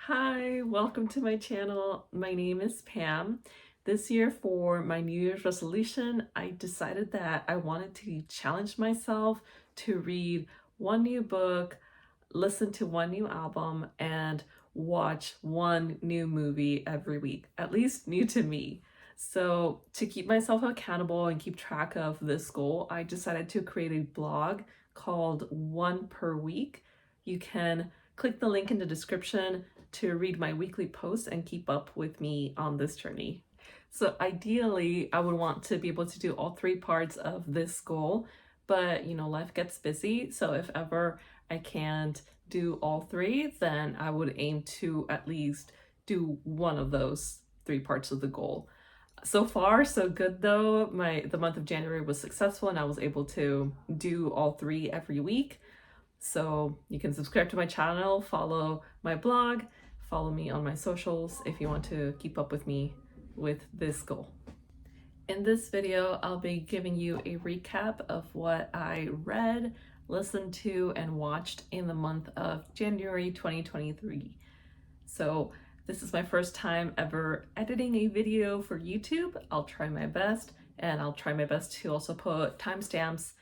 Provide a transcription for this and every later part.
Hi, welcome to my channel. My name is Pam. This year for my New Year's resolution, I decided that I wanted to challenge myself to read one new book, listen to one new album, and watch one new movie every week, at least new to me. So to keep myself accountable and keep track of this goal, I decided to create a blog called One Per Week. You can click the link in the description to read my weekly posts and keep up with me on this journey. So ideally, I would want to be able to do all three parts of this goal, but life gets busy. So if ever I can't do all three, then I would aim to at least do one of those three parts of the goal. So far, so good though. The month of January was successful and I was able to do all three every week. So you can subscribe to my channel, follow my blog, follow me on my socials if you want to keep up with me with this goal. In this video, I'll be giving you a recap of what I read, listened to, and watched in the month of January 2023. So this is my first time ever editing a video for YouTube. I'll try my best, and I'll try my best to also put timestamps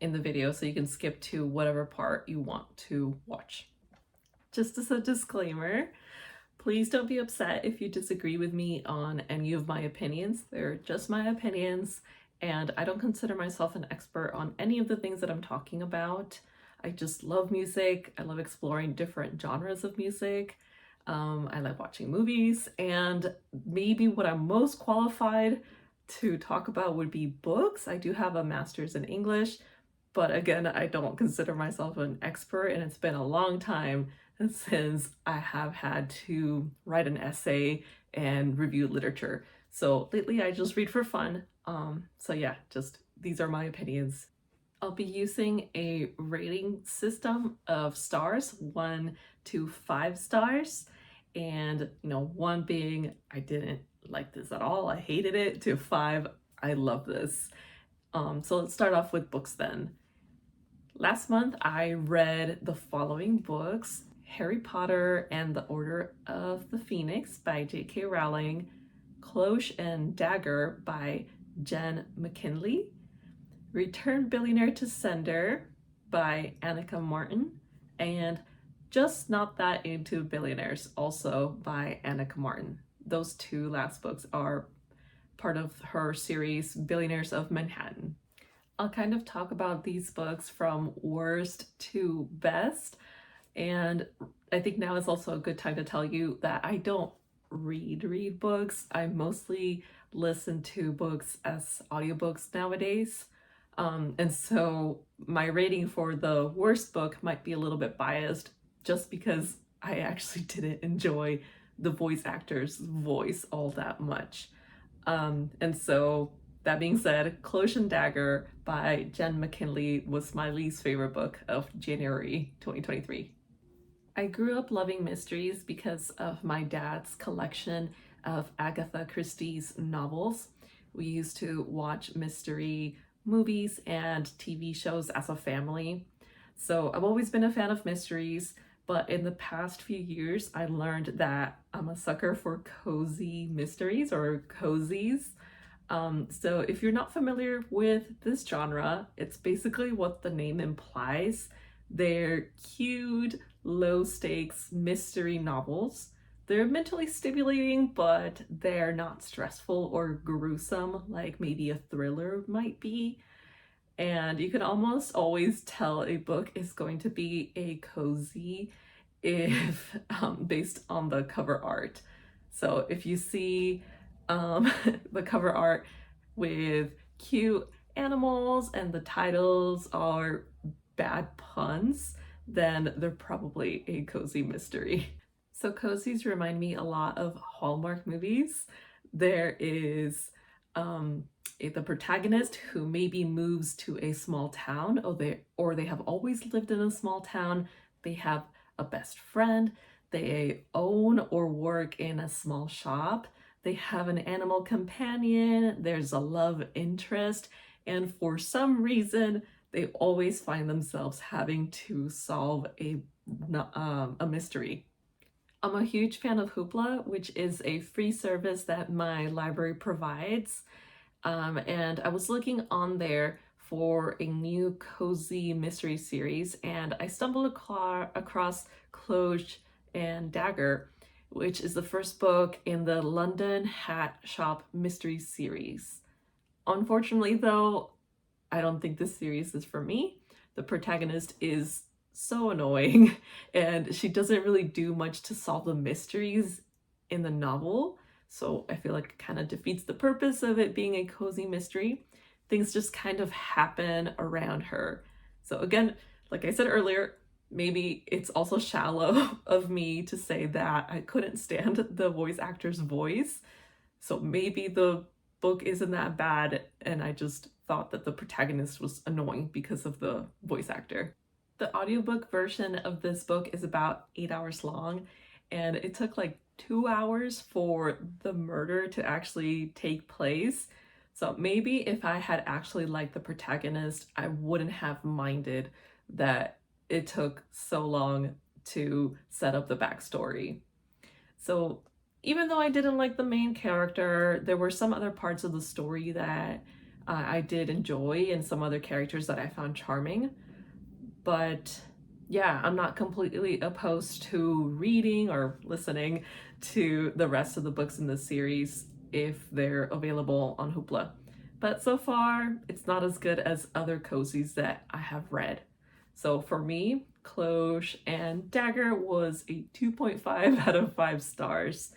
in the video so you can skip to whatever part you want to watch. Just as a disclaimer, please don't be upset if you disagree with me on any of my opinions. They're just my opinions, and I don't consider myself an expert on any of the things that I'm talking about. I just love music. I love exploring different genres of music. I like watching movies, and maybe what I'm most qualified to talk about would be books. I do have a master's in English, but again, I don't consider myself an expert, and it's been a long time since I have had to write an essay and review literature. So lately I just read for fun. So yeah, just these are my opinions. I'll be using a rating system of stars, 1 to 5 stars, and 1 being I didn't like this at all, I hated it, to 5, I love this. So let's start off with books then. Last month I read the following books: Harry Potter and the Order of the Phoenix by J.K. Rowling, Cloche and Dagger by Jenn McKinlay, Return Billionaire to Sender by Annika Martin, and Just Not That Into Billionaires, also by Annika Martin. Those two last books are part of her series Billionaires of Manhattan. I'll kind of talk about these books from worst to best, and I think now is also a good time to tell you that I don't read books. I mostly listen to books as audiobooks nowadays. And so my rating for the worst book might be a little bit biased just because I actually didn't enjoy the voice actor's voice all that much. And so that being said, Cloche and Dagger by Jenn McKinlay was my least favorite book of January 2023. I grew up loving mysteries because of my dad's collection of Agatha Christie's novels. We used to watch mystery movies and TV shows as a family. So I've always been a fan of mysteries, but in the past few years, I learned that I'm a sucker for cozy mysteries, or cozies. So if you're not familiar with this genre, it's basically what the name implies. They're cute, low-stakes mystery novels. They're mentally stimulating, but they're not stressful or gruesome like maybe a thriller might be. And you can almost always tell a book is going to be a cozy if based on the cover art. So if you see the cover art with cute animals and the titles are bad puns, then they're probably a cozy mystery. So cozies remind me a lot of Hallmark movies. There is the protagonist who maybe moves to a small town, or they have always lived in a small town. They have a best friend. They own or work in a small shop. They have an animal companion. There's a love interest. And for some reason, they always find themselves having to solve a mystery. I'm a huge fan of Hoopla, which is a free service that my library provides. And I was looking on there for a new cozy mystery series, and I stumbled across Cloche and Dagger, which is the first book in the London Hat Shop mystery series. Unfortunately, though, I don't think this series is for me. The protagonist is so annoying, and she doesn't really do much to solve the mysteries in the novel. So I feel like it kind of defeats the purpose of it being a cozy mystery. Things just kind of happen around her. So again, like I said earlier, maybe it's also shallow of me to say that I couldn't stand the voice actor's voice. So maybe the book isn't that bad, and I just thought that the protagonist was annoying because of the voice actor. The audiobook version of this book is about 8 hours long, and it took like 2 hours for the murder to actually take place. So maybe if I had actually liked the protagonist, I wouldn't have minded that it took so long to set up the backstory. So even though I didn't like the main character, there were some other parts of the story that I did enjoy, and some other characters that I found charming. But yeah, I'm not completely opposed to reading or listening to the rest of the books in the series if they're available on Hoopla. But so far, it's not as good as other cozies that I have read. So for me, Cloche and Dagger was a 2.5 out of 5 stars.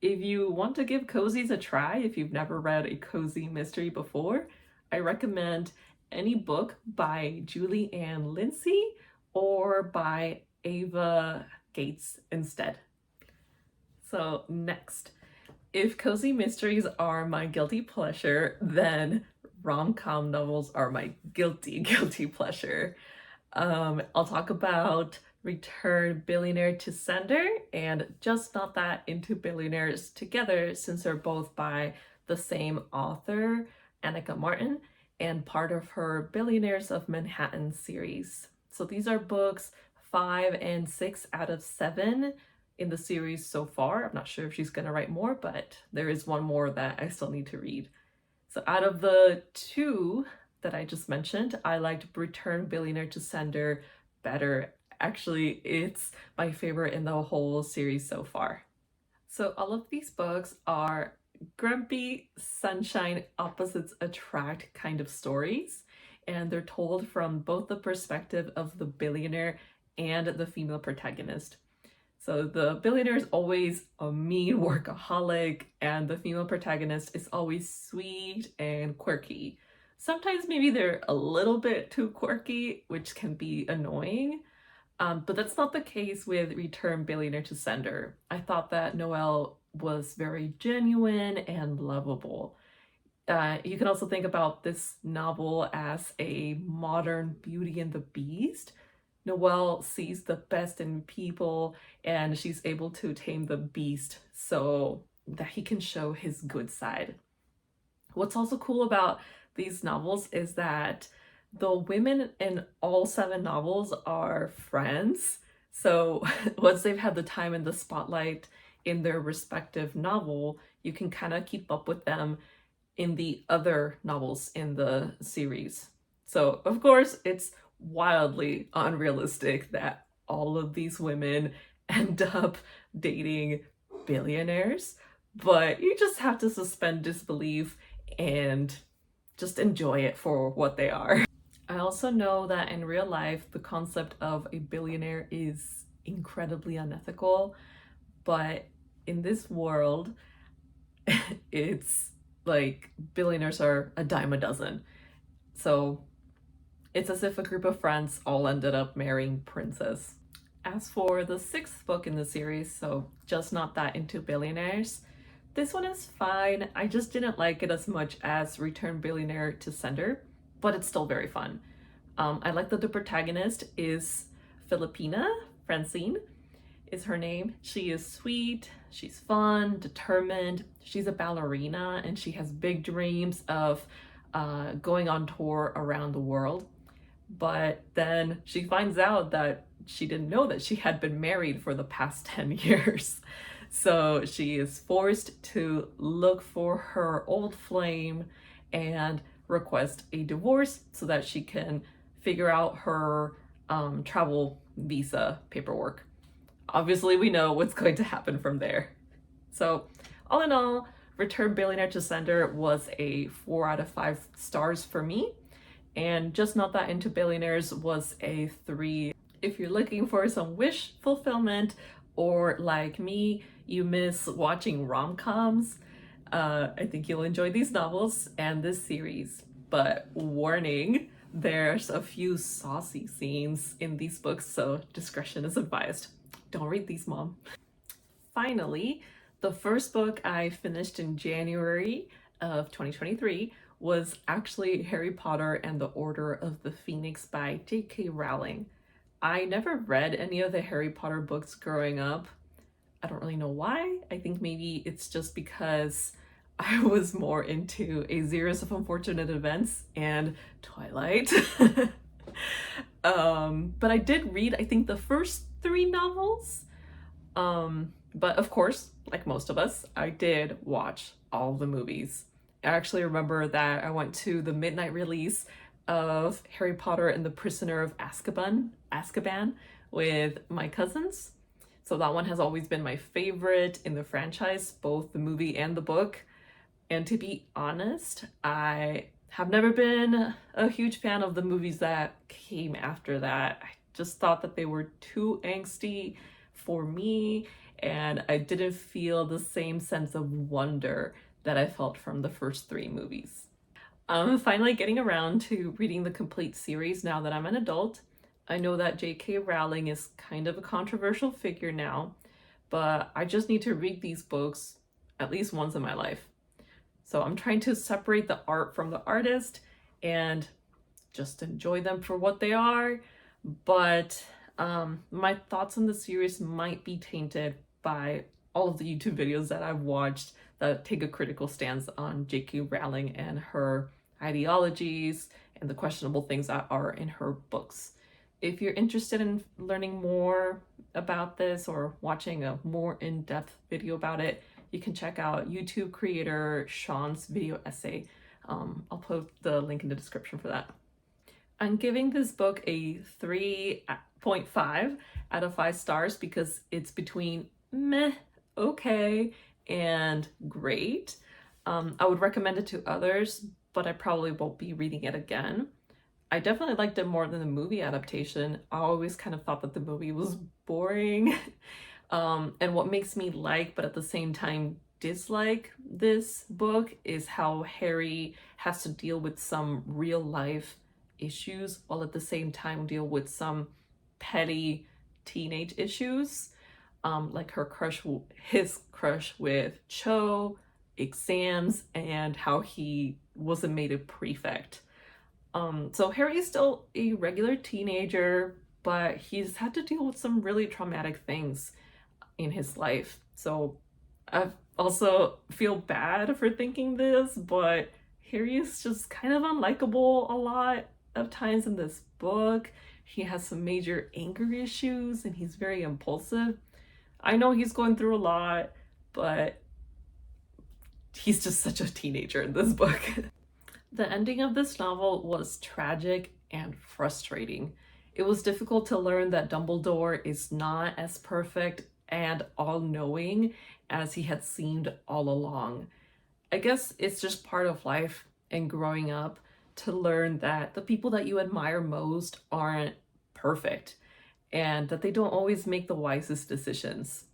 If you want to give cozies a try, if you've never read a cozy mystery before, I recommend any book by Julie Ann Lindsay or by Ava Gates instead. So next, if cozy mysteries are my guilty pleasure, then rom-com novels are my guilty pleasure. I'll talk about Return Billionaire to Sender and Just Not That Into Billionaires together, since they're both by the same author, Annika Martin, and part of her Billionaires of Manhattan series. So these are books 5 and 6 out of 7 in the series so far. I'm not sure if she's gonna write more, but there is one more that I still need to read. So out of the 2 that I just mentioned, I liked Return Billionaire to Sender better. Actually, it's my favorite in the whole series so far. So all of these books are grumpy, sunshine, opposites attract kind of stories, and they're told from both the perspective of the billionaire and the female protagonist. So the billionaire is always a mean workaholic, and the female protagonist is always sweet and quirky. Sometimes maybe they're a little bit too quirky, which can be annoying. But that's not the case with Return Billionaire to Sender. I thought that Noelle was very genuine and lovable. You can also think about this novel as a modern Beauty and the Beast. Noelle sees the best in people, and she's able to tame the beast so that he can show his good side. What's also cool about these novels is that the women in all 7 novels are friends. So once they've had the time in the spotlight in their respective novel, you can kind of keep up with them in the other novels in the series. So of course, it's wildly unrealistic that all of these women end up dating billionaires, but you just have to suspend disbelief and just enjoy it for what they are. I also know that in real life, the concept of a billionaire is incredibly unethical, but in this world, it's like billionaires are a dime a dozen. So it's as if a group of friends all ended up marrying Princess. As for the 6th book in the series, so Just Not That Into Billionaires, this one is fine. I just didn't like it as much as Return Billionaire to Sender, but it's still very fun. I like that the protagonist is Filipina. Francine is her name. She is sweet, she's fun, determined, she's a ballerina, and she has big dreams of going on tour around the world. But then she finds out that she didn't know that she had been married for the past 10 years. So she is forced to look for her old flame and request a divorce so that she can figure out her travel visa paperwork. Obviously, we know what's going to happen from there. So, all in all, Return Billionaire to Sender was a 4 out of 5 stars for me, and Just Not That Into Billionaires was a 3. If you're looking for some wish fulfillment, or like me, you miss watching rom-coms, I think you'll enjoy these novels and this series. But warning, there's a few saucy scenes in these books, so discretion is advised. Don't read these, Mom. Finally, the first book I finished in January of 2023 was actually Harry Potter and the Order of the Phoenix by J.K. Rowling. I never read any of the Harry Potter books growing up. I don't really know why. I think maybe it's just because I was more into A Series of Unfortunate Events and Twilight. But I did read, I think, the first 3 novels. But of course, like most of us, I did watch all the movies. I actually remember that I went to the midnight release of Harry Potter and the Prisoner of Azkaban with my cousins. So that one has always been my favorite in the franchise, both the movie and the book. And to be honest, I have never been a huge fan of the movies that came after that. I just thought that they were too angsty for me, and I didn't feel the same sense of wonder that I felt from the first 3 movies. I'm finally getting around to reading the complete series now that I'm an adult. I know that J.K. Rowling is kind of a controversial figure now, but I just need to read these books at least once in my life. So I'm trying to separate the art from the artist and just enjoy them for what they are. But my thoughts on the series might be tainted by all of the YouTube videos that I've watched that take a critical stance on J.K. Rowling and her ideologies and the questionable things that are in her books. If you're interested in learning more about this or watching a more in-depth video about it, you can check out YouTube creator Sean's video essay. I'll put the link in the description for that. I'm giving this book a 3.5 out of 5 stars because it's between meh, okay, and great. I would recommend it to others, but I probably won't be reading it again. I definitely liked it more than the movie adaptation. I always kind of thought that the movie was boring. And what makes me like, but at the same time dislike this book is how Harry has to deal with some real life issues while at the same time deal with some petty teenage issues, like his crush with Cho, exams, and how he wasn't made a prefect. So Harry's still a regular teenager, but he's had to deal with some really traumatic things in his life. So I also feel bad for thinking this, but Harry is just kind of unlikable a lot of times in this book. He has some major anger issues and he's very impulsive. I know he's going through a lot, but he's just such a teenager in this book. The ending of this novel was tragic and frustrating. It was difficult to learn that Dumbledore is not as perfect and all-knowing as he had seemed all along. I guess it's just part of life and growing up to learn that the people that you admire most aren't perfect and that they don't always make the wisest decisions.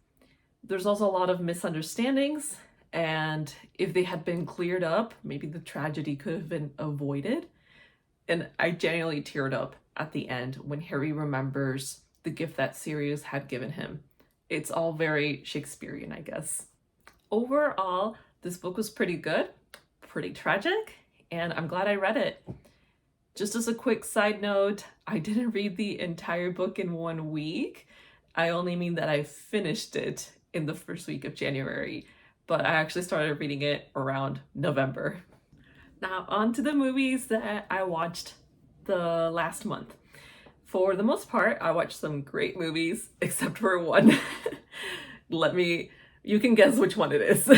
There's also a lot of misunderstandings, and if they had been cleared up, maybe the tragedy could have been avoided. And I genuinely teared up at the end when Harry remembers the gift that Sirius had given him. It's all very Shakespearean, I guess. Overall, this book was pretty good, pretty tragic, and I'm glad I read it. Just as a quick side note, I didn't read the entire book in 1 week. I only mean that I finished it in the first week of January, but I actually started reading it around November. Now on to the movies that I watched the last month. For the most part, I watched some great movies, except for one. You can guess which one it is.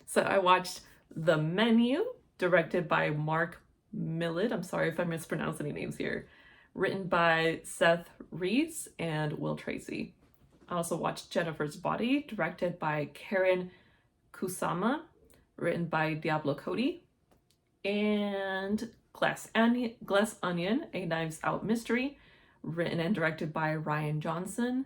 So I watched The Menu, directed by Mark Millett. I'm sorry if I mispronounce any names here. Written by Seth Reese and Will Tracy. I also watched Jennifer's Body, directed by Karen Kusama, written by Diablo Cody. And Glass Onion, a Knives Out mystery, written and directed by Ryan Johnson.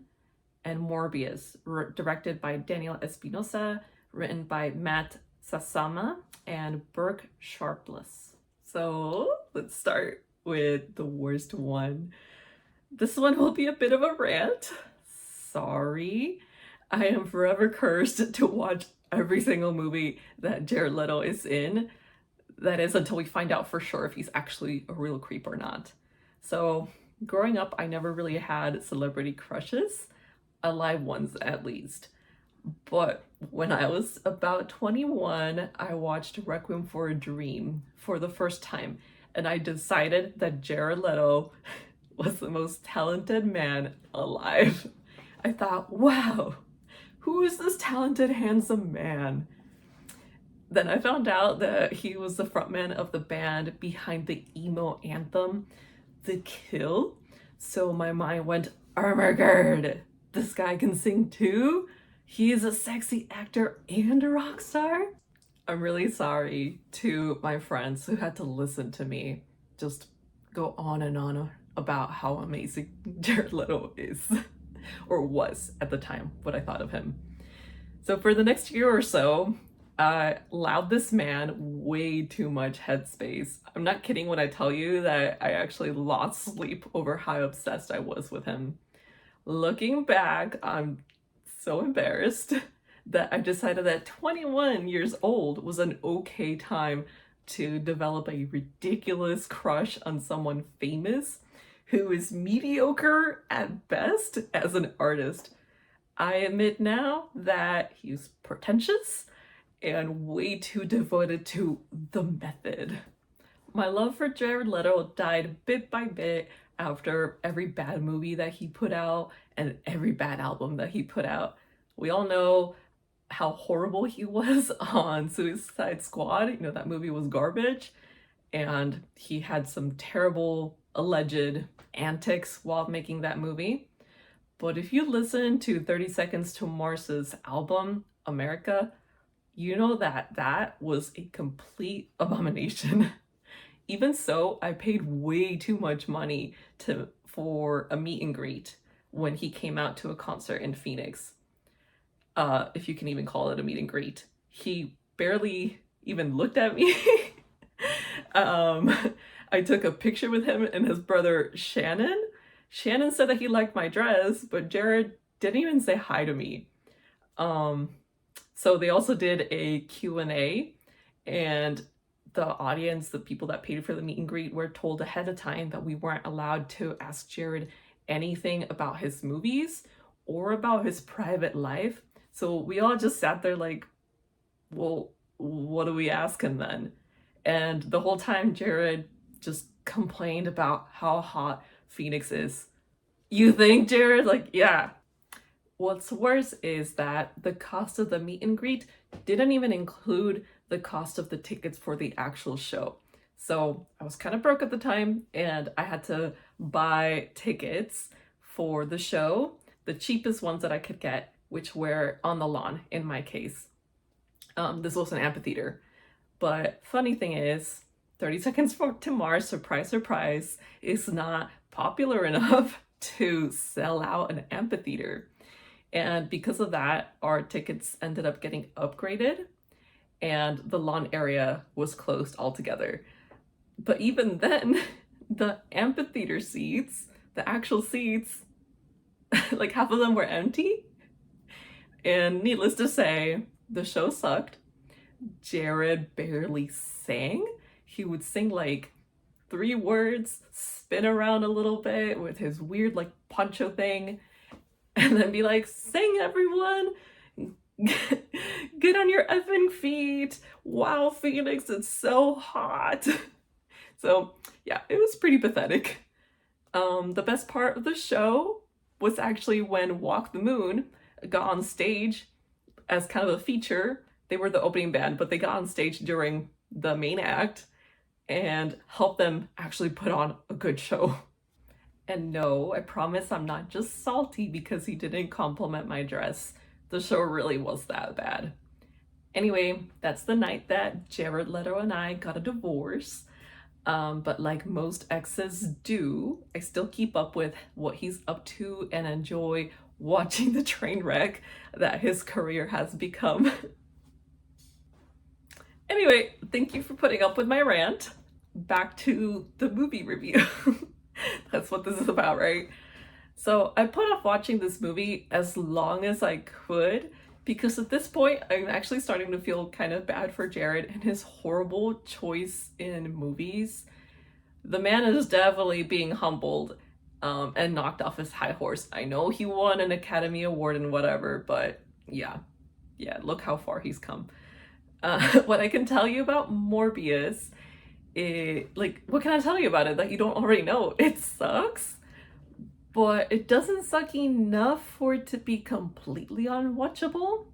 And Morbius, directed by Daniel Espinosa, written by Matt Sasama and Burke Sharpless. So let's start with the worst one. This one will be a bit of a rant. Sorry. I am forever cursed to watch every single movie that Jared Leto is in. That is until we find out for sure if he's actually a real creep or not. So growing up, I never really had celebrity crushes, alive ones at least. But when I was about 21, I watched Requiem for a Dream for the first time, and I decided that Jared Leto was the most talented man alive. I thought, wow, who is this talented, handsome man? Then I found out that he was the frontman of the band behind the emo anthem, The Kill. So my mind went, Armagerd, this guy can sing too? He is a sexy actor and a rock star? I'm really sorry to my friends who had to listen to me just go on and on about how amazing Jared Leto is, or was at the time, what I thought of him. So for the next year or so, I allowed this man way too much headspace. I'm not kidding when I tell you that I actually lost sleep over how obsessed I was with him. Looking back, I'm so embarrassed that I decided that 21 years old was an okay time to develop a ridiculous crush on someone famous who is mediocre at best as an artist. I admit now that he's pretentious and way too devoted to the method. My love for Jared Leto died bit by bit after every bad movie that he put out and every bad album that he put out. We all know how horrible he was on Suicide Squad. You know, that movie was garbage, and he had some terrible alleged antics while making that movie. But if you listen to 30 Seconds to Mars's album, America, you know that that was a complete abomination. Even so, I paid way too much money for a meet and greet when he came out to a concert in Phoenix. If you can even call it a meet and greet. He barely even looked at me. I took a picture with him and his brother Shannon. Shannon said that he liked my dress, but Jared didn't even say hi to me. So they also did a Q&A, and the audience, the people that paid for the meet and greet, were told ahead of time that we weren't allowed to ask Jared anything about his movies or about his private life. So we all just sat there like, well, what do we ask him then? And the whole time Jared just complained about how hot Phoenix is. You think, Jared? Like, yeah. What's worse is that the cost of the meet and greet didn't even include the cost of the tickets for the actual show. So I was kind of broke at the time, and I had to buy tickets for the show, the cheapest ones that I could get, which were on the lawn in my case. This was an amphitheater. But funny thing is, 30 Seconds to Mars, surprise, surprise, is not popular enough to sell out an amphitheater. And because of that, our tickets ended up getting upgraded and the lawn area was closed altogether. But even then, the amphitheater seats, the actual seats, like half of them were empty. And needless to say, the show sucked. Jared barely sang. He would sing like 3 words, spin around a little bit with his weird like poncho thing, and then be like, sing everyone, get on your effing feet. Wow, Phoenix, it's so hot. So yeah, it was pretty pathetic. The best part of the show was actually when Walk the Moon got on stage as kind of a feature. They were the opening band, but they got on stage during the main act and helped them actually put on a good show. And no, I promise I'm not just salty because he didn't compliment my dress. The show really was that bad. Anyway, that's the night that Jared Leto and I got a divorce. But like most exes do, I still keep up with what he's up to and enjoy watching the train wreck that his career has become. Anyway, thank you for putting up with my rant. Back to the movie review. That's what this is about, right? So I put off watching this movie as long as I could because at this point I'm actually starting to feel kind of bad for Jared and his horrible choice in movies. The man is definitely being humbled and knocked off his high horse. I know he won an Academy Award and whatever, but yeah, look how far he's come. What I can tell you about Morbius, what can I tell you about it that you don't already know? It sucks, but it doesn't suck enough for it to be completely unwatchable.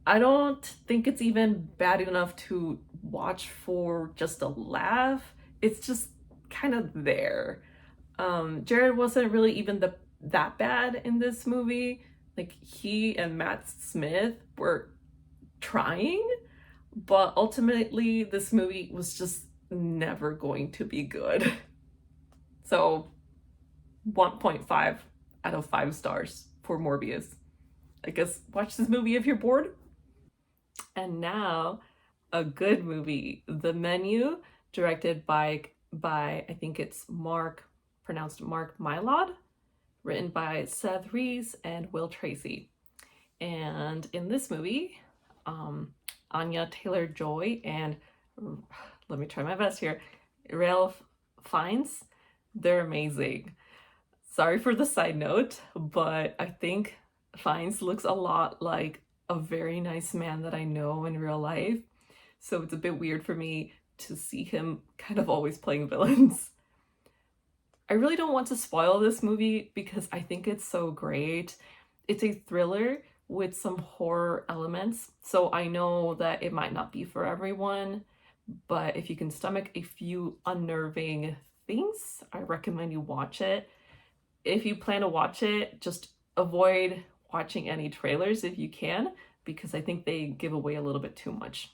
I don't think it's even bad enough to watch for just a laugh. It's just kind of there. Jared wasn't really even that bad in this movie. Like, he and Matt Smith were trying, but ultimately this movie was just never going to be good. So 1.5 out of 5 stars for Morbius. I guess watch this movie if you're bored. And now a good movie, The Menu, directed by I think it's pronounced Mark Mylod, written by Seth Rees and Will Tracy. And in this movie, Anya Taylor-Joy and, let me try my best here, Ralph Fiennes, they're amazing. Sorry for the side note, but I think Fiennes looks a lot like a very nice man that I know in real life. So it's a bit weird for me to see him kind of always playing villains. I really don't want to spoil this movie because I think it's so great. It's a thriller with some horror elements, so I know that it might not be for everyone, but if you can stomach a few unnerving things, I recommend you watch it. If you plan to watch it, just avoid watching any trailers if you can, because I think they give away a little bit too much.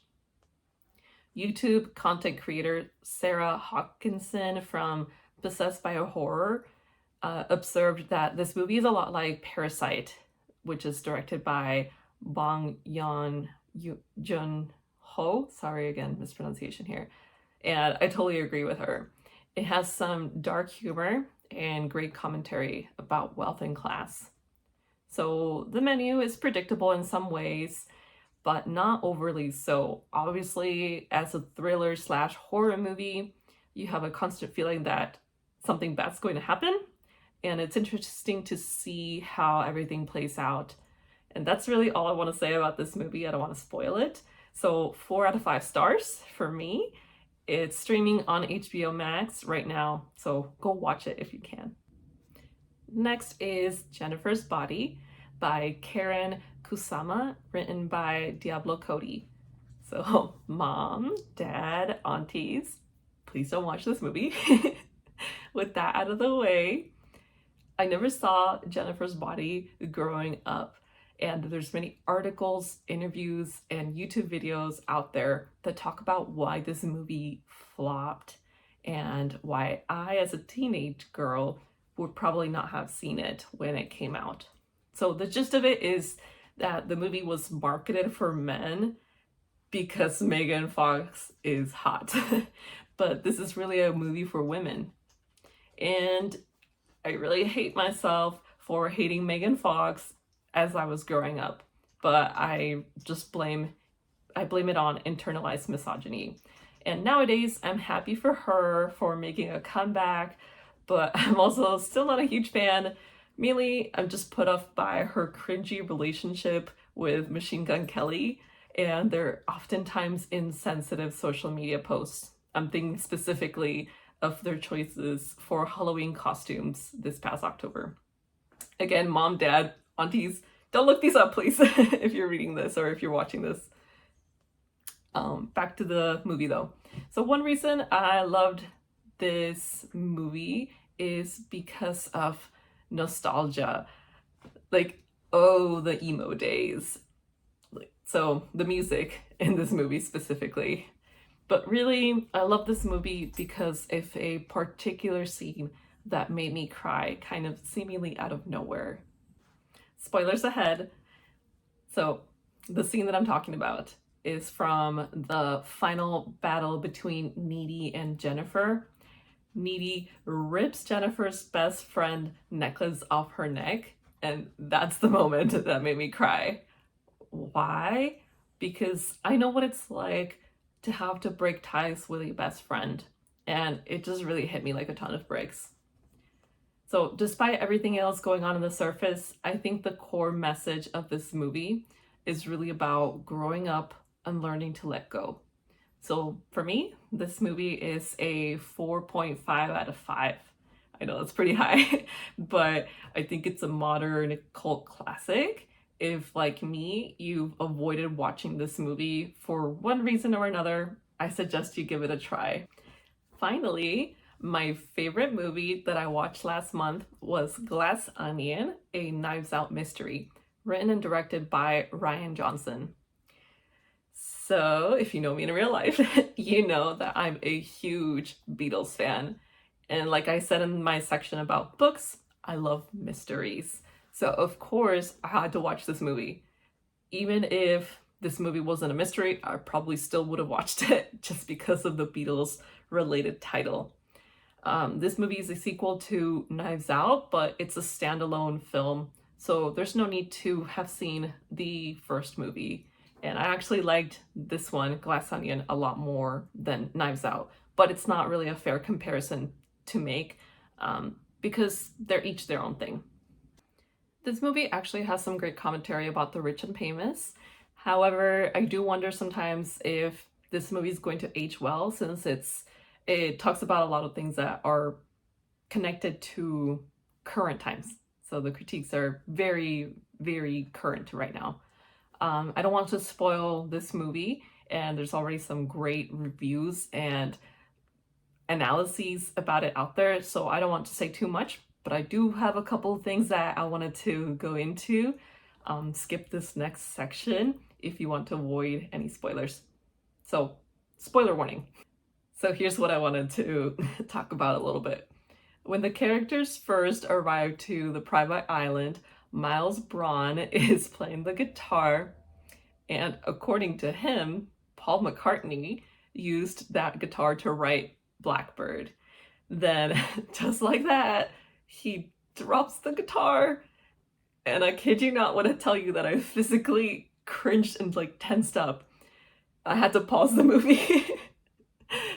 YouTube content creator Sarah Hawkinson from Possessed by a Horror observed that this movie is a lot like Parasite, which is directed by Bong Joon-ho. Sorry again, mispronunciation here. And I totally agree with her. It has some dark humor and great commentary about wealth and class. So The Menu is predictable in some ways, but not overly so. Obviously, as a thriller/horror movie, you have a constant feeling that something bad's going to happen, and it's interesting to see how everything plays out. And that's really all I want to say about this movie. I don't want to spoil it. So 4 out of 5 stars for me. It's streaming on HBO Max right now, so go watch it if you can. Next is Jennifer's Body by Karen Kusama, written by Diablo Cody. So mom, dad, aunties, please don't watch this movie. With that out of the way, I never saw Jennifer's Body growing up, and there's many articles, interviews, and YouTube videos out there that talk about why this movie flopped and why I, as a teenage girl, would probably not have seen it when it came out. So the gist of it is that the movie was marketed for men because Megan Fox is hot. But this is really a movie for women. And I really hate myself for hating Megan Fox as I was growing up, but I blame it on internalized misogyny. And nowadays, I'm happy for her for making a comeback, but I'm also still not a huge fan. Mainly, I'm just put off by her cringy relationship with Machine Gun Kelly and their oftentimes insensitive social media posts. I'm thinking specifically of their choices for Halloween costumes this past October. Again, mom, dad, aunties, don't look these up, please, if you're reading this or if you're watching this. Back to the movie though. So one reason I loved this movie is because of nostalgia. Like, oh, the emo days. So the music in this movie specifically. But really, I love this movie because of a particular scene that made me cry kind of seemingly out of nowhere. Spoilers ahead. So the scene that I'm talking about is from the final battle between Needy and Jennifer. Needy rips Jennifer's best friend necklace off her neck, and that's the moment that made me cry. Why? Because I know what it's like to have to break ties with a best friend, and it just really hit me like a ton of bricks. So despite everything else going on the surface, I think the core message of this movie is really about growing up and learning to let go. So for me, this movie is a 4.5 out of 5. I know that's pretty high, but I think it's a modern cult classic. If, like me, you've avoided watching this movie for one reason or another, I suggest you give it a try. Finally, my favorite movie that I watched last month was Glass Onion, a Knives Out mystery, written and directed by Rian Johnson. So, if you know me in real life, you know that I'm a huge Beatles fan. And like I said in my section about books, I love mysteries. So, of course, I had to watch this movie. Even if this movie wasn't a mystery, I probably still would have watched it just because of the Beatles related title. This movie is a sequel to Knives Out, but it's a standalone film, so there's no need to have seen the first movie. And I actually liked this one, Glass Onion, a lot more than Knives Out, but it's not really a fair comparison to make because they're each their own thing. This movie actually has some great commentary about the rich and famous. However, I do wonder sometimes if this movie is going to age well, since it talks about a lot of things that are connected to current times. So the critiques are very, very current right now. I don't want to spoil this movie, and there's already some great reviews and analyses about it out there, so I don't want to say too much, but I do have a couple of things that I wanted to go into. Skip this next section if you want to avoid any spoilers. So, spoiler warning. So here's what I wanted to talk about a little bit. When the characters first arrive to the private island, Miles Braun is playing the guitar, and according to him, Paul McCartney used that guitar to write Blackbird. Then, just like that, he drops the guitar, and I kid you not when I tell you that I physically cringed and like tensed up. I had to pause the movie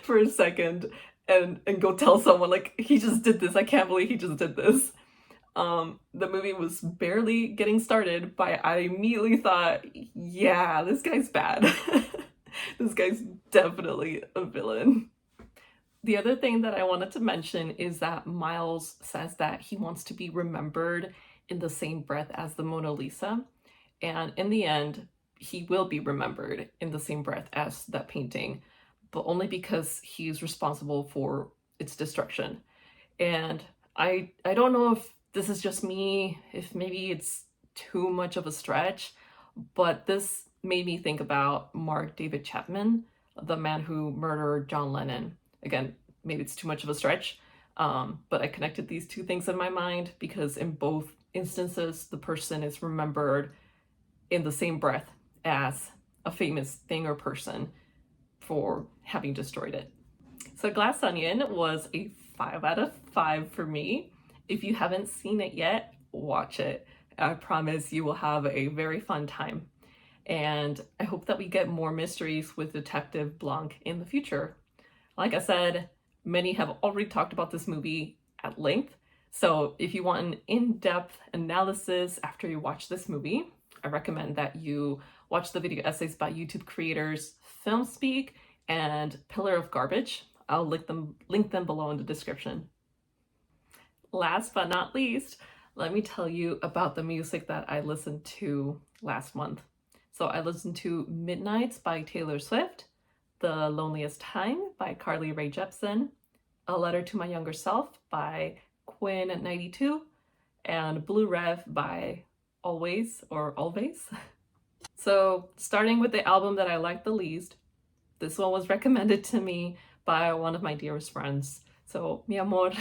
for a second and go tell someone, like, he just did this. I can't believe he just did this. The movie was barely getting started, but I immediately thought, yeah, this guy's bad. This guy's definitely a villain. The other thing that I wanted to mention is that Miles says that he wants to be remembered in the same breath as the Mona Lisa. And in the end, he will be remembered in the same breath as that painting, but only because he's responsible for its destruction. And I don't know if this is just me, if maybe it's too much of a stretch, but this made me think about Mark David Chapman, the man who murdered John Lennon. Again, maybe it's too much of a stretch, but I connected these two things in my mind because in both instances, the person is remembered in the same breath as a famous thing or person for having destroyed it. So Glass Onion was a 5 out of 5 for me. If you haven't seen it yet, watch it. I promise you will have a very fun time. And I hope that we get more mysteries with Detective Blanc in the future. Like I said, many have already talked about this movie at length. So if you want an in-depth analysis after you watch this movie, I recommend that you watch the video essays by YouTube creators FilmSpeak and Pillar of Garbage. I'll link them below in the description. Last but not least, let me tell you about the music that I listened to last month. So I listened to Midnights by Taylor Swift, The Loneliest Time by Carly Rae Jepsen, A Letter to My Younger Self by Quinn 92, and Blue Rev by Alvvays. So starting with the album that I liked the least, this one was recommended to me by one of my dearest friends. So, mi amor,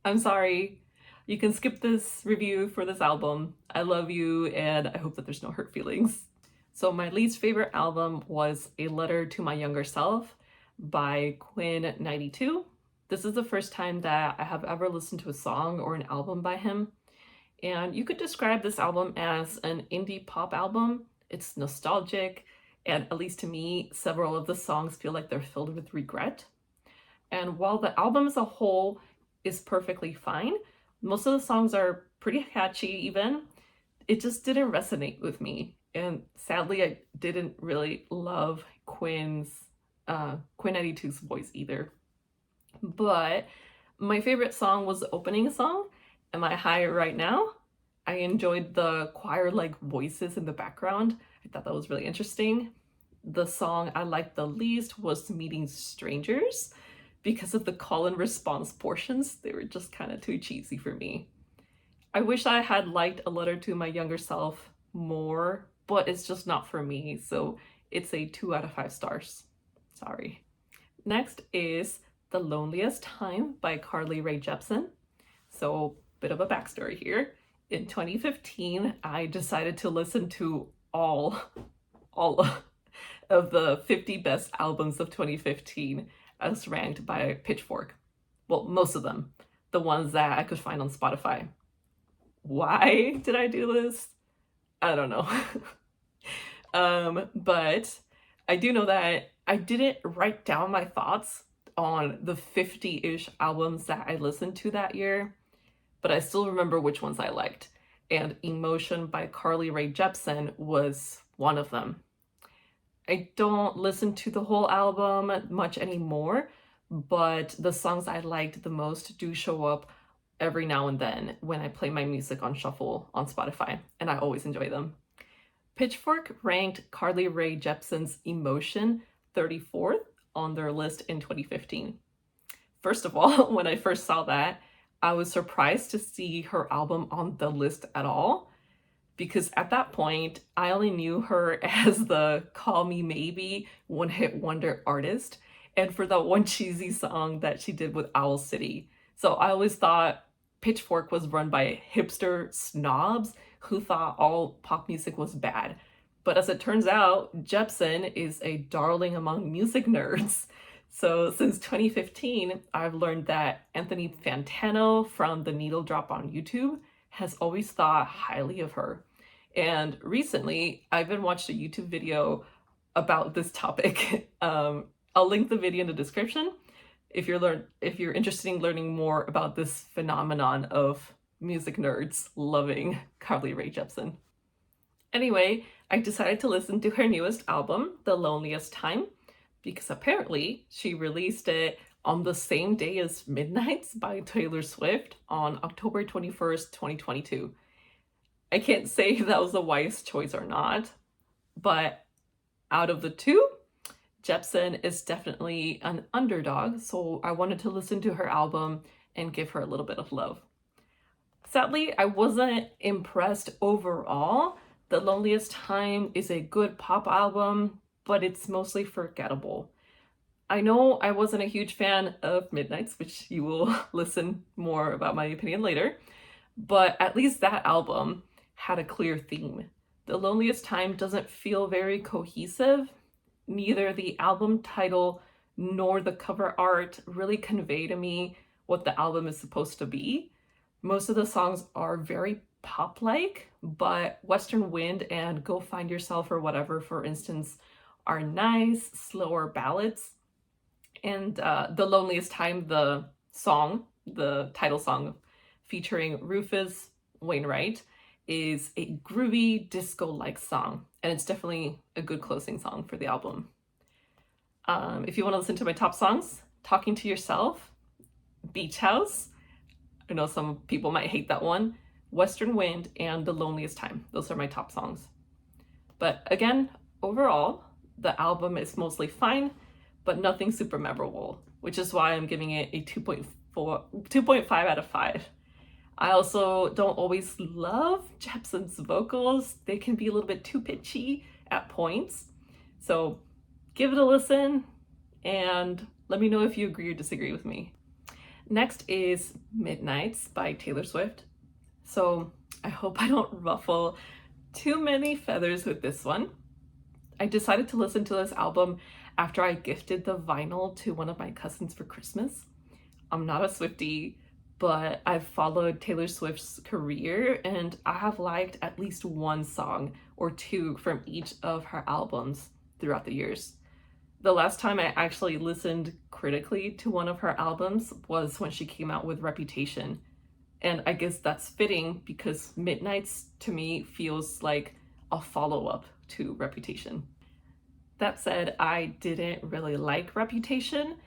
I'm sorry. You can skip this review for this album. I love you, and I hope that there's no hurt feelings. So my least favorite album was A Letter to My Younger Self by Quinn 92. This is the first time that I have ever listened to a song or an album by him. And you could describe this album as an indie pop album. It's nostalgic, and at least to me, several of the songs feel like they're filled with regret. And while the album as a whole is perfectly fine, most of the songs are pretty catchy even, it just didn't resonate with me. And sadly, I didn't really love Quinn 92's voice either. But my favorite song was the opening song, Am I High Right Now? I enjoyed the choir-like voices in the background. I thought that was really interesting. The song I liked the least was Meeting Strangers because of the call and response portions. They were just kind of too cheesy for me. I wish I had liked A Letter to My Younger Self more, but it's just not for me, so it's a 2 out of 5 stars. Sorry. Next is The Loneliest Time by Carly Rae Jepsen. So, bit of a backstory here. In 2015, I decided to listen to all of the 50 best albums of 2015 as ranked by Pitchfork. Well, most of them, the ones that I could find on Spotify. Why did I do this? I don't know. But I do know that I didn't write down my thoughts on the 50-ish albums that I listened to that year, but I still remember which ones I liked. And Emotion by Carly Rae Jepsen was one of them. I don't listen to the whole album much anymore, but the songs I liked the most do show up every now and then when I play my music on shuffle on Spotify, and I always enjoy them. Pitchfork ranked Carly Rae Jepsen's Emotion 34th on their list in 2015. First of all, when I first saw that, I was surprised to see her album on the list at all, because at that point, I only knew her as the Call Me Maybe one-hit wonder artist, and for that one cheesy song that she did with Owl City. So I always thought Pitchfork was run by hipster snobs who thought all pop music was bad. But as it turns out, Jepsen is a darling among music nerds. So since 2015, I've learned that Anthony Fantano from The Needle Drop on YouTube has always thought highly of her. And recently, I've been watching a YouTube video about this topic. I'll link the video in the description if you're interested in learning more about this phenomenon of music nerds loving Carly Rae Jepsen. Anyway, I decided to listen to her newest album, The Loneliest Time, because apparently she released it on the same day as Midnights by Taylor Swift on October 21st, 2022. I can't say if that was a wise choice or not, but out of the two, Jepsen is definitely an underdog, so I wanted to listen to her album and give her a little bit of love. Sadly, I wasn't impressed overall. The Loneliest Time is a good pop album, but it's mostly forgettable. I know I wasn't a huge fan of Midnights, which you will listen more about my opinion later, but at least that album had a clear theme. The Loneliest Time doesn't feel very cohesive. Neither the album title nor the cover art really convey to me what the album is supposed to be. Most of the songs are very pop-like, but Western Wind and Go Find Yourself or Whatever, for instance, are nice, slower ballads. And The Loneliest Time, the title song featuring Rufus Wainwright, is a groovy disco-like song, and it's definitely a good closing song for the album. If you want to listen to my top Talking to Yourself, Beach House. I know some people might hate that one. Western Wind, and The Loneliest Time. Those are my top songs. But again, overall, the album is mostly fine, but nothing super memorable, which is why I'm giving it a 2.5 out of 5. I also don't always love Jepsen's vocals. They can be a little bit too pitchy at points. So give it a listen and let me know if you agree or disagree with me. Next is Midnights by Taylor Swift. So I hope I don't ruffle too many feathers with this one. I decided to listen to this album after I gifted the vinyl to one of my cousins for Christmas. I'm not a Swiftie, but I've followed Taylor Swift's career and I have liked at least one song or two from each of her albums throughout the years. The last time I actually listened critically to one of her albums was when she came out with Reputation. And I guess that's fitting because Midnights to me feels like a follow-up to Reputation. That said, I didn't really like Reputation.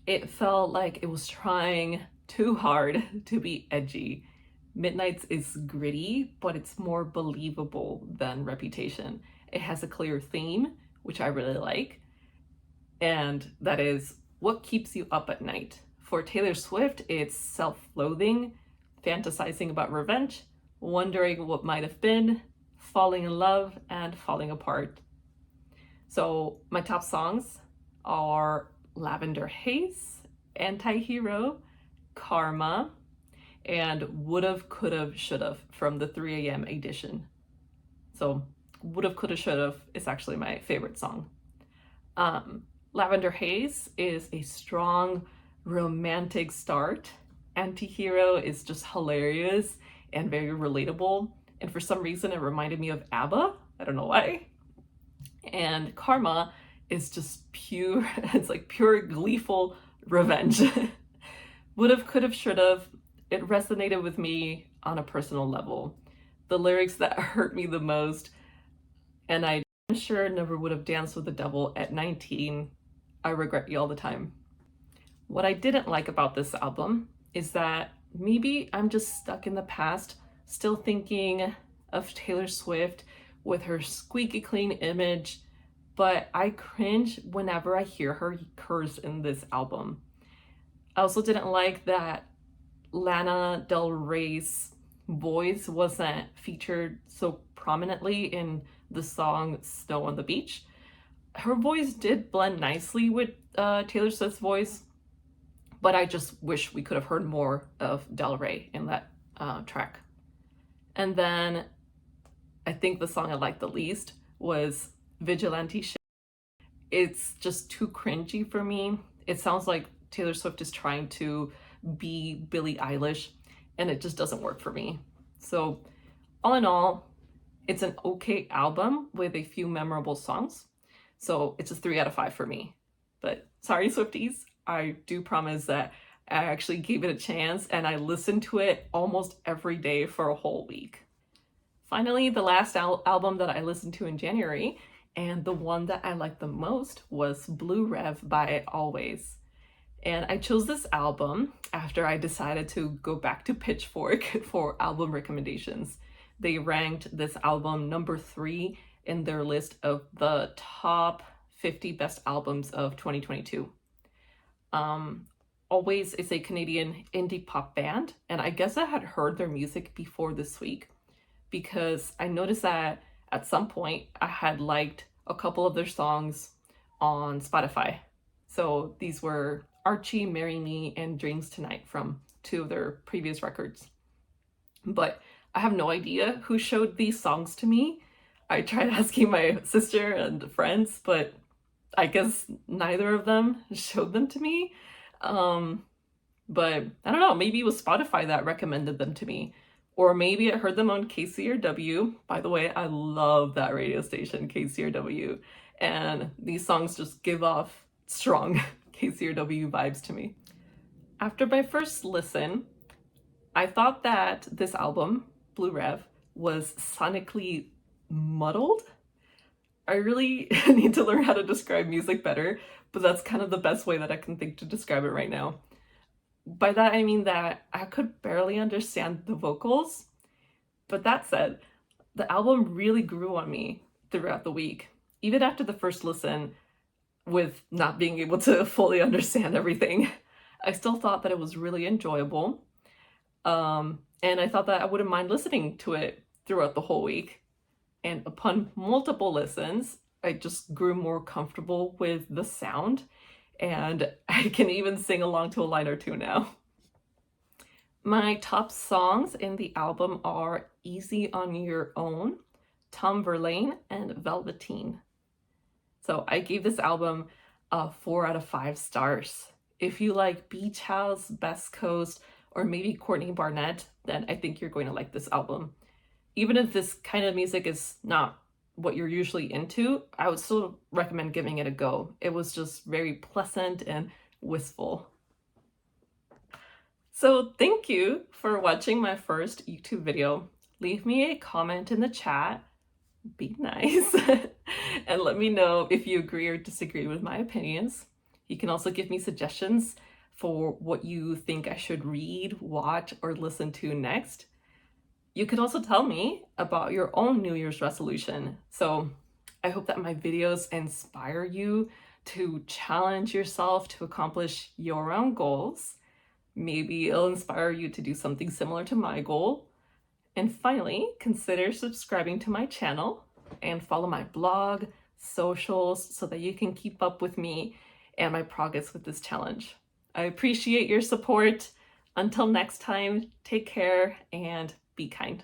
It felt like it was trying too hard to be edgy. Midnights is gritty, but it's more believable than Reputation. It has a clear theme, which I really like, and that is what keeps you up at night. For Taylor Swift, it's self-loathing, fantasizing about revenge, wondering what might have been, falling in love, and falling apart. So my top songs are Lavender Haze, Anti-Hero, Karma, and Would've, Could've, Should've from the 3 a.m. edition. So Would've, Could've, Should've is actually my favorite song. Lavender Haze is a strong romantic start. Anti-Hero is just hilarious and very relatable. And for some reason, it reminded me of ABBA. I don't know why. And Karma is just pure, it's like pure gleeful revenge. Would've, could've, should've, it resonated with me on a personal level. The lyrics that hurt me the most, and I'm sure never would have danced with the devil at 19. I regret you all the time. What I didn't like about this album is that maybe I'm just stuck in the past, still thinking of Taylor Swift with her squeaky clean image, but I cringe whenever I hear her curse in this album. I also didn't like that Lana Del Rey's voice wasn't featured so prominently in the song Snow on the Beach. Her voice did blend nicely with Taylor Swift's voice, but I just wish we could have heard more of Del Rey in that track. And then I think the song I liked the least was Vigilante Ship. It's just too cringy for me. It sounds like Taylor Swift is trying to be Billie Eilish, and it just doesn't work for me. So all in all, it's an okay album with a few memorable songs. So it's a 3 out of 5 for me. But sorry, Swifties, I do promise that I actually gave it a chance and I listened to it almost every day for a whole week. Finally, the last album that I listened to in January, and the one that I liked the most, was Blue Rev by Alvvays. And I chose this album after I decided to go back to Pitchfork for album recommendations. They ranked this album number 3 in their list of the top 50 best albums of 2022. Alvvays is a Canadian indie pop band, and I guess I had heard their music before this week because I noticed that at some point I had liked a couple of their songs on Spotify. So these were Archie, Marry Me, and Dreams Tonight from 2 of their previous records. But I have no idea who showed these songs to me. I tried asking my sister and friends, but I guess neither of them showed them to me. But I don't know, maybe it was Spotify that recommended them to me. Or maybe I heard them on KCRW. By the way, I love that radio station, KCRW. And these songs just give off strong KCRW vibes to me. After my first listen, I thought that this album, Blue Rev, was sonically muddled. I really need to learn how to describe music better, but that's kind of the best way that I can think to describe it right now. By that I mean that I could barely understand the vocals, but that said, the album really grew on me throughout the week. Even after the first listen, with not being able to fully understand everything, I still thought that it was really enjoyable. And I thought that I wouldn't mind listening to it throughout the whole week. And upon multiple listens, I just grew more comfortable with the sound, and I can even sing along to a line or two now. My top songs in the album are Easy on Your Own, Tom Verlaine, and Velveteen. So I gave this album a 4 out of 5 stars. If you like Beach House, Best Coast, or maybe Courtney Barnett, then I think you're going to like this album. Even if this kind of music is not what you're usually into, I would still recommend giving it a go. It was just very pleasant and wistful. So thank you for watching my first YouTube video. Leave me a comment in the chat, be nice, and let me know if you agree or disagree with my opinions. You can also give me suggestions for what you think I should read, watch, or listen to next. You can also tell me about your own New Year's resolution. So I hope that my videos inspire you to challenge yourself to accomplish your own goals. Maybe it'll inspire you to do something similar to my goal. And finally, consider subscribing to my channel and follow my blog, socials, so that you can keep up with me and my progress with this challenge. I appreciate your support. Until next time, take care and be kind.